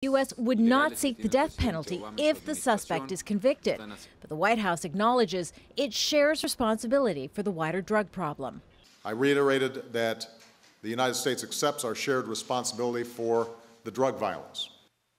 The U.S. would not seek the death penalty if the suspect is convicted, but the White House acknowledges it shares responsibility for the wider drug problem. I reiterated that the United States accepts our shared responsibility for the drug violence.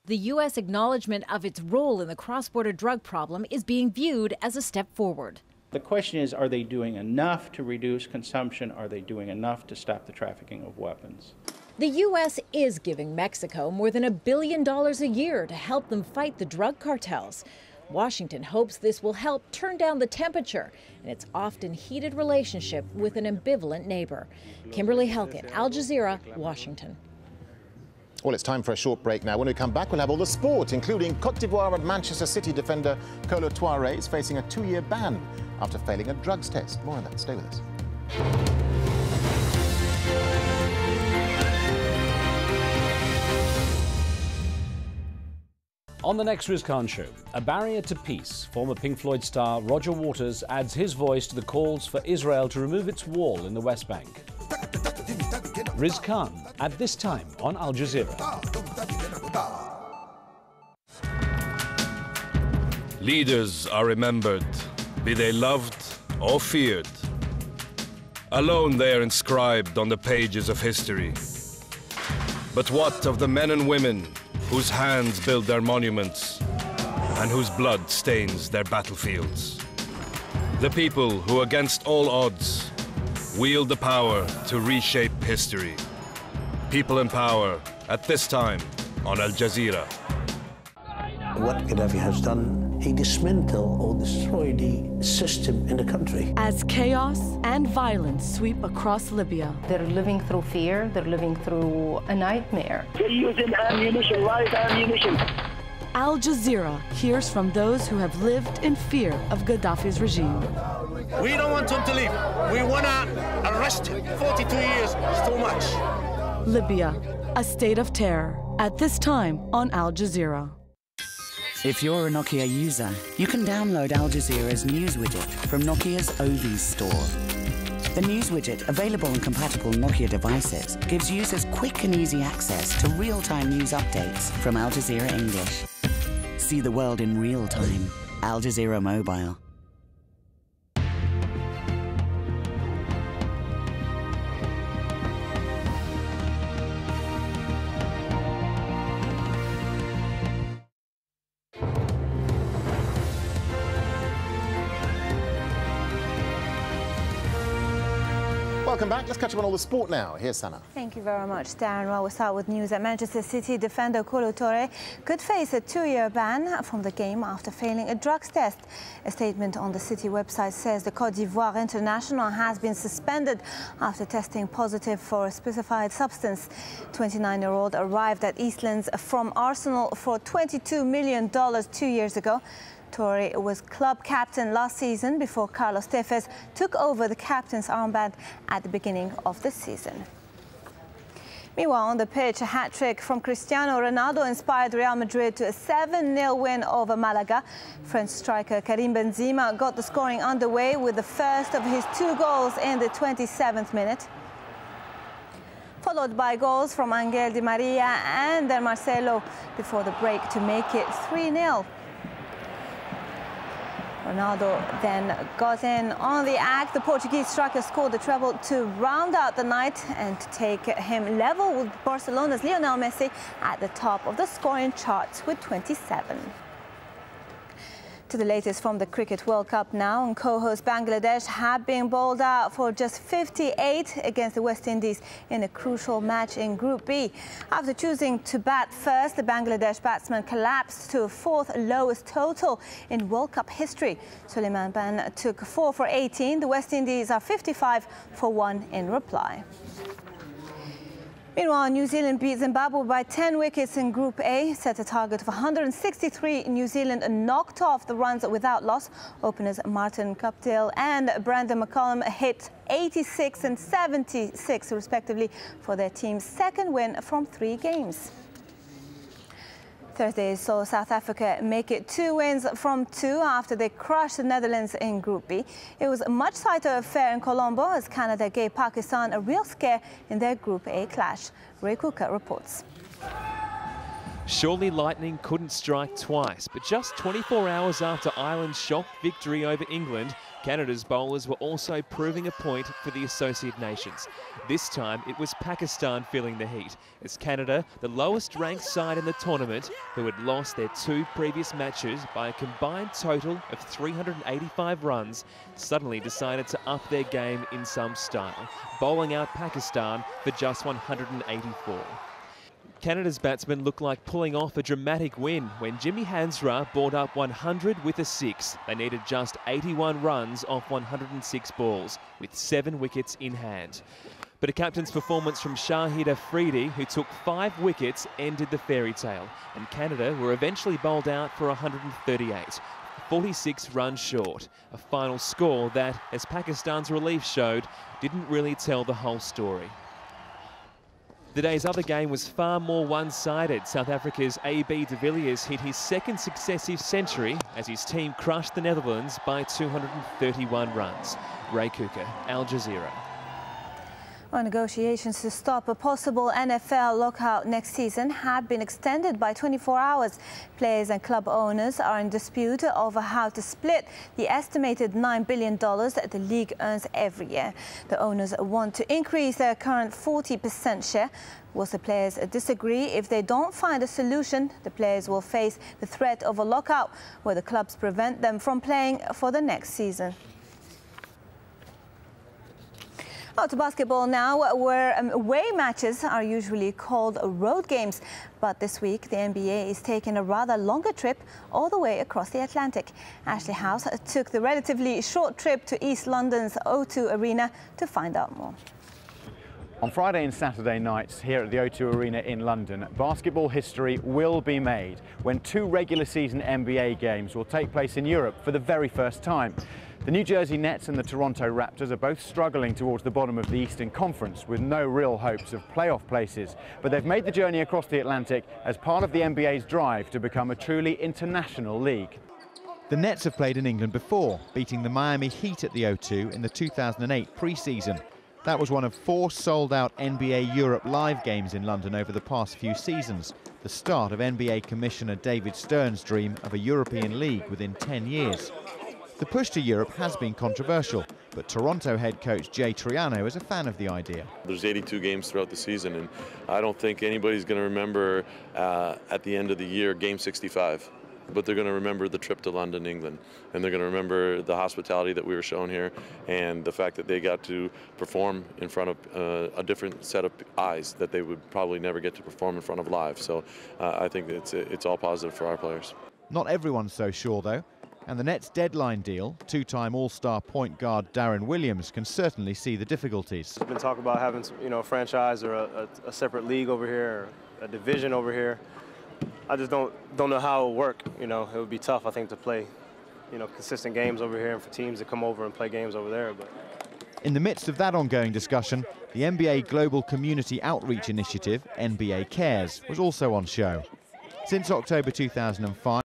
The U.S. acknowledgement of its role in the cross-border drug problem is being viewed as a step forward. The question is, are they doing enough to reduce consumption? Are they doing enough to stop the trafficking of weapons? The U.S. is giving Mexico more than $1 billion a year to help them fight the drug cartels. Washington hopes this will help turn down the temperature in its often heated relationship with an ambivalent neighbor. Kimberly Helkett, Al Jazeera, Washington. Well, it's time for a short break now. When we come back, we'll have all the sport, including Côte d'Ivoire and Manchester City defender Kolo Touré is facing a 2-year ban after failing a drugs test. More on that. Stay with us. On the next Riz Khan Show, a barrier to peace. Former Pink Floyd star Roger Waters adds his voice to the calls for Israel to remove its wall in the West Bank. Riz Khan at this time on Al Jazeera. Leaders are remembered, be they loved or feared. Alone they are inscribed on the pages of history. But what of the men and women whose hands build their monuments and whose blood stains their battlefields? The people who, against all odds, wield the power to reshape history. People in power at this time on Al Jazeera. What Gaddafi has done, he dismantled or destroyed the system in the country. As chaos and violence sweep across Libya, they're living through fear, they're living through a nightmare. They're using ammunition, live ammunition. Al Jazeera hears from those who have lived in fear of Gaddafi's regime. We don't want him to leave. We want to arrest him. 42 years is too much. Libya, a state of terror. At this time on Al Jazeera. If you're a Nokia user, you can download Al Jazeera's news widget from Nokia's Ovies store. The news widget, available on compatible Nokia devices, gives users quick and easy access to real-time news updates from Al Jazeera English. See the world in real time. Al Jazeera Mobile. Welcome back. Let's catch up on all the sport now. Here's Sana. Thank you very much, Darren. Well, we'll start with news that Manchester City defender Kolo Touré could face a 2-year ban from the game after failing a drugs test. A statement on the City website says the Côte d'Ivoire international has been suspended after testing positive for a specified substance. 29-year-old arrived at Eastlands from Arsenal for $22 million 2 years ago. Touré was club captain last season before Carlos Tevez took over the captain's armband at the beginning of the season. Meanwhile, on the pitch, a hat-trick from Cristiano Ronaldo inspired Real Madrid to a 7-0 win over Malaga. French striker Karim Benzema got the scoring underway with the first of his 2 goals in the 27th minute, followed by goals from Angel Di Maria and Marcelo before the break to make it 3-0. Ronaldo then got in on the act. The Portuguese striker scored the treble to round out the night and to take him level with Barcelona's Lionel Messi at the top of the scoring charts with 27. To the latest from the Cricket World Cup now, and co-host Bangladesh have been bowled out for just 58 against the West Indies in a crucial match in Group B. After choosing to bat first, the Bangladesh batsman collapsed to a 4th lowest total in World Cup history. Suleiman Ban took 4 for 18. The West Indies are 55 for 1 in reply. Meanwhile, New Zealand beat Zimbabwe by 10 wickets in Group A, set a target of 163. New Zealand knocked off the runs without loss. Openers Martin Cupdale and Brandon McCullum hit 86 and 76 respectively for their team's 2nd win from 3 games. Thursday saw South Africa make it 2 wins from 2 after they crushed the Netherlands in Group B. It was a much tighter affair in Colombo as Canada gave Pakistan a real scare in their Group A clash. Ray Cooker reports. Surely lightning couldn't strike twice, but just 24 hours after Ireland's shock victory over England, Canada's bowlers were also proving a point for the Associate Nations. This time it was Pakistan feeling the heat, as Canada, the lowest ranked side in the tournament, who had lost their 2 previous matches by a combined total of 385 runs, suddenly decided to up their game in some style, bowling out Pakistan for just 184. Canada's batsmen looked like pulling off a dramatic win when Jimmy Hansra brought up 100 with a 6. They needed just 81 runs off 106 balls, with 7 wickets in hand. But a captain's performance from Shahid Afridi, who took 5 wickets, ended the fairy tale, and Canada were eventually bowled out for 138. 46 runs short, a final score that, as Pakistan's relief showed, didn't really tell the whole story. The day's other game was far more one-sided. South Africa's A.B. de Villiers hit his 2nd successive century as his team crushed the Netherlands by 231 runs. Ray Cooker, Al Jazeera. Well, negotiations to stop a possible NFL lockout next season have been extended by 24 hours. Players and club owners are in dispute over how to split the estimated $9 billion that the league earns every year. The owners want to increase their current 40% share. Whilst the players disagree, if they don't find a solution, the players will face the threat of a lockout, where the clubs prevent them from playing for the next season. To basketball now, where away matches are usually called road games. But this week, the NBA is taking a rather longer trip all the way across the Atlantic. Ashley House took the relatively short trip to East London's O2 Arena to find out more. On Friday and Saturday nights here at the O2 Arena in London, basketball history will be made when 2 regular season NBA games will take place in Europe for the very first time. The New Jersey Nets and the Toronto Raptors are both struggling towards the bottom of the Eastern Conference with no real hopes of playoff places. But they've made the journey across the Atlantic as part of the NBA's drive to become a truly international league. The Nets have played in England before, beating the Miami Heat at the O2 in the 2008 pre-season. That was one of 4 sold-out NBA Europe live games in London over the past few seasons, the start of NBA Commissioner David Stern's dream of a European league within 10 years. The push to Europe has been controversial, but Toronto head coach Jay Triano is a fan of the idea. There's 82 games throughout the season, and I don't think anybody's going to remember at the end of the year Game 65. But they're going to remember the trip to London, England, and they're going to remember the hospitality that we were shown here and the fact that they got to perform in front of a different set of eyes that they would probably never get to perform in front of live. So I think it's all positive for our players. Not everyone's so sure, though. And the Nets' deadline deal, 2-time All-Star point guard Darren Williams can certainly see the difficulties. There's been talk about having, a franchise or a separate league over here, or a division over here. I just don't know how it would work. It would be tough, I think, to play, consistent games over here and for teams to come over and play games over there. But in the midst of that ongoing discussion, the NBA Global Community Outreach Initiative, NBA Cares, was also on show. Since October 2005,